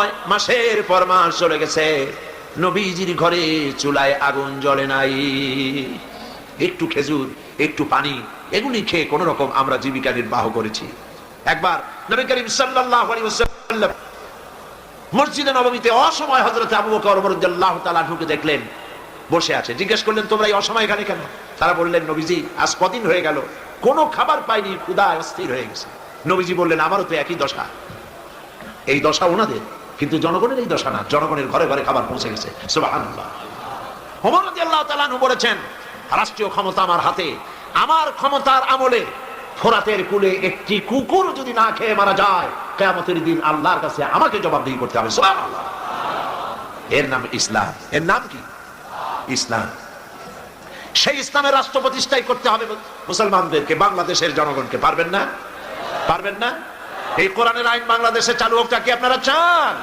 মাসের পর মাস চলে গেছে, নবীজির ঘরে চুলায় আগুন জ্বলে নাই। একটু খেজুর, একটু পানি, এগুলি খেয়ে কোন রকম আমরা জীবিকা নির্বাহ করেছি। একবার নবী করিম সাল্লাল্লাহু আলাইহি ওয়াসাল্লাম মসজিদে নববীতে অসময় হযরত আবু বকর রাদিয়াল্লাহু তাআলা ঢুকে দেখলেন বসে আছে। জিজ্ঞেস করলেন, তোমরা এই অসময় এখানে কেন? তারা বললেন, নবীজি আজ কদিন হয়ে গেল কোনো খাবার পাইনি, ক্ষুধায় অস্থির হয়ে গেছে। নবীজি বললেন, আমারও তো একই দশা। এই দশা ওনাদের, কিন্তু জনগণের এই দশা না, জনগণের ঘরে ঘরে খাবার পৌঁছে গেছে। সুবহানাল্লাহ। ওমর রাদিয়াল্লাহু তাআলা আনহু বলেছেন, রাষ্ট্রীয় ক্ষমতা আমার হাতে, আমার ক্ষমতার আমলে ফোরাতের কূলে একটি কুকুর যদি না খেয়ে মারা যায়, কিয়ামতের দিন আল্লাহর কাছে আমাকে জবাবদিহি করতে হবে। সুবহানাল্লাহ। এর নাম ইসলাম। এর নাম কি? ইসলাম। সেই ইসলামের রাষ্ট্র প্রতিষ্ঠাই করতে হবে মুসলমানদেরকে, বাংলাদেশের জনগণকে। পারবেন না? পারবেন না? এই কোরআনের আইন বাংলাদেশে চালু হোক, কি আপনারা চান?